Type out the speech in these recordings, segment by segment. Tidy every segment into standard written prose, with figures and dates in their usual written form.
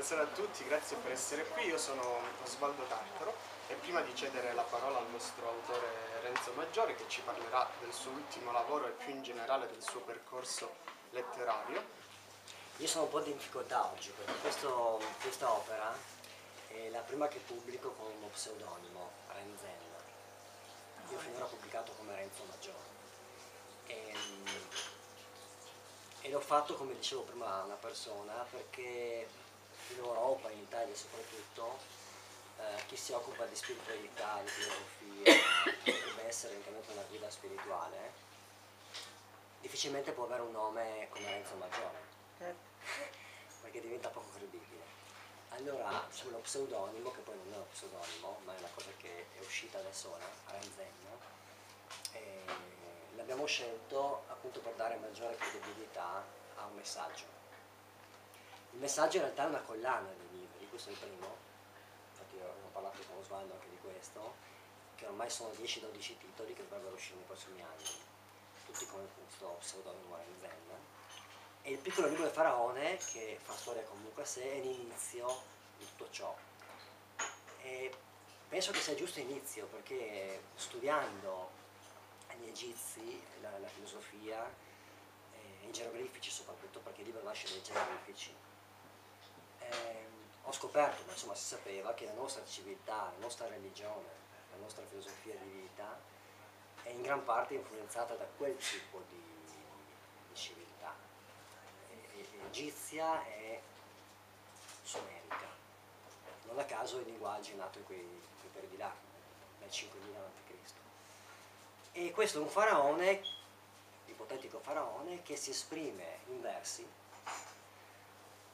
buonasera a tutti, grazie per essere qui. Io sono Osvaldo Tartaro e prima di cedere la parola al nostro autore Renzo Maggiore, che ci parlerà del suo ultimo lavoro e più in generale del suo percorso letterario. Io sono un po' in difficoltà oggi perché questa opera è la prima che pubblico con uno pseudonimo, Renzen. Io finora ho pubblicato come Renzo Maggiore e l'ho fatto, come dicevo prima, a una persona perché in Europa, in Italia soprattutto, chi si occupa di spiritualità, di filosofia, dovrebbe essere evidentemente una guida spirituale, difficilmente può avere un nome come Renzo Maggiore, perché diventa poco credibile. Allora c'è uno pseudonimo, che poi non è uno pseudonimo, ma è una cosa che è uscita da sola, Renzen, e l'abbiamo scelto appunto per dare maggiore credibilità a un messaggio. Il messaggio in realtà è una collana di libri, questo è il primo, infatti io ho parlato con Osvaldo anche di questo, che ormai sono 10-12 titoli che dovrebbero uscire nei prossimi anni, tutti con questo pseudonimo Renzen. E il piccolo libro del faraone, che fa storia comunque a sé, è l'inizio di tutto ciò. E penso che sia giusto inizio, perché studiando gli egizi, la filosofia, i geroglifici soprattutto, perché il libro nasce dai geroglifici, ho scoperto, ma insomma si sapeva, che la nostra civiltà, la nostra religione, la nostra filosofia di vita è in gran parte influenzata da quel tipo di civiltà, egizia e sumerica. Non a caso il linguaggio è nato in quei periodi là, nel 5000 a.C. E questo è un faraone, ipotetico faraone, che si esprime in versi,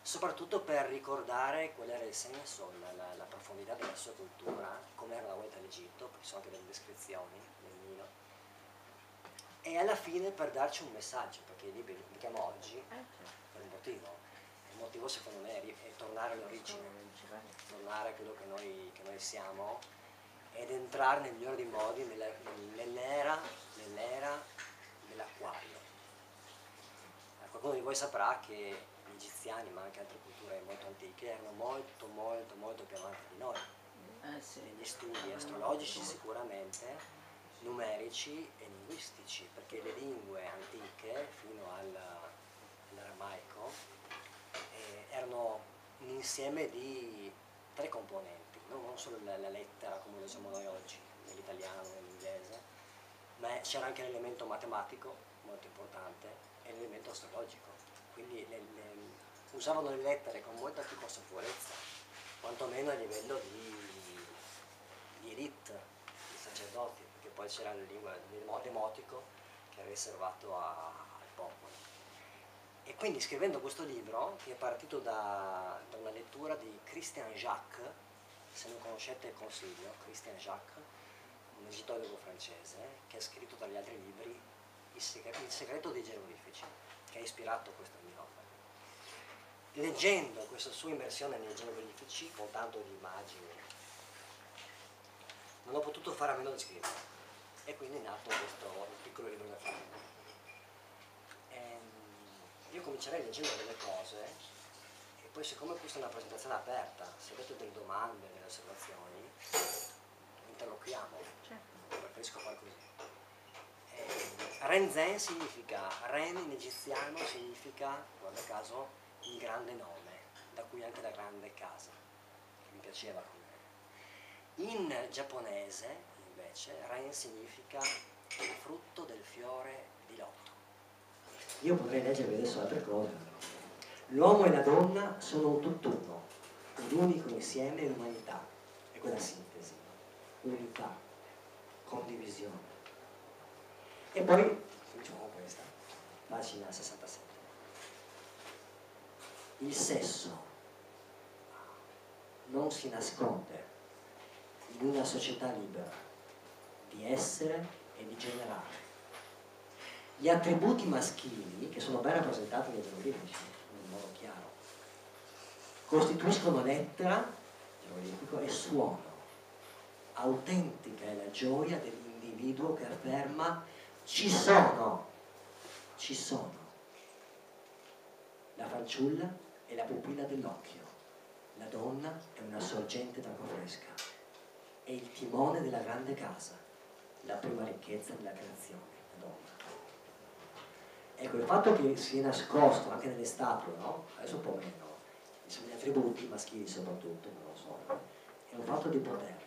soprattutto per ricordare qual era il senso, la profondità della sua cultura, come era una volta l'Egitto, perché sono anche delle descrizioni nel Nilo, e alla fine per darci un messaggio, perché i libri li pubblichiamo oggi per un motivo. Il motivo secondo me è tornare all'origine, tornare a quello che noi siamo, ed entrare nel migliore dei modi nell'era dell'acquario. Qualcuno di voi saprà che gli egiziani, ma anche altre culture molto antiche, erano molto più avanti di noi. Negli studi astrologici sicuramente, numerici e linguistici, perché le lingue antiche, fino all'aramaico, erano un insieme di 3 componenti, no? Non solo la lettera come lo usiamo noi oggi, nell'italiano, nell'inglese, ma c'era anche l'elemento matematico, molto importante, e l'elemento astrologico. Quindi usavano le lettere con molta più consapevolezza, quantomeno a livello di elite, di sacerdoti, perché poi c'era la lingua demotico che era riservato al popolo. E quindi scrivendo questo libro, che è partito da una lettura di Christian Jacques, se non conoscete consiglio, Christian Jacques, un egittologo francese, che ha scritto tra gli altri libri Il segreto dei geroglifici, che ha ispirato questa mia opera. Leggendo questa sua immersione nei geroglifici, con tanto di immagini, non ho potuto fare a meno di scrivere, e quindi è nato questo piccolo libro da famiglia. Io comincerei leggendo delle cose e poi, siccome questa è una presentazione aperta, se avete delle domande, delle osservazioni, interloquiamo. Preferisco fare così. Renzen significa, Ren in egiziano significa, guarda caso, il grande nome, da cui anche la grande casa, che mi piaceva come. In giapponese, invece, Ren significa il frutto del fiore di loto. Io potrei leggervi adesso altre cose. L'uomo e la donna sono un tutt'uno, un unico insieme in umanità. È quella sintesi, unità, condivisione. E poi, diciamo questa, pagina 67. Il sesso non si nasconde in una società libera di essere e di generare. Gli attributi maschili, che sono ben rappresentati nei geroglifici, in modo chiaro, costituiscono lettera, geroglifico, e suono. Autentica è la gioia dell'individuo che afferma ci sono. La fanciulla è la pupilla dell'occhio, La donna è una sorgente d'acqua fresca, è il timone della grande casa, la prima ricchezza della creazione, la donna. Ecco, il fatto che sia nascosto anche nelle statue, no? Adesso un po' meno, insomma, gli attributi maschili soprattutto, non lo so, è un fatto di potere,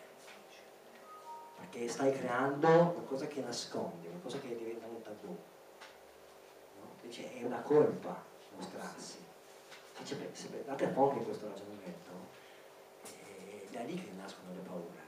perché stai creando qualcosa che nascondi, qualcosa che diventa un tabù, no? Invece è una colpa mostrarsi. Se guardate a fondo in questo ragionamento, è da lì che nascono le paure.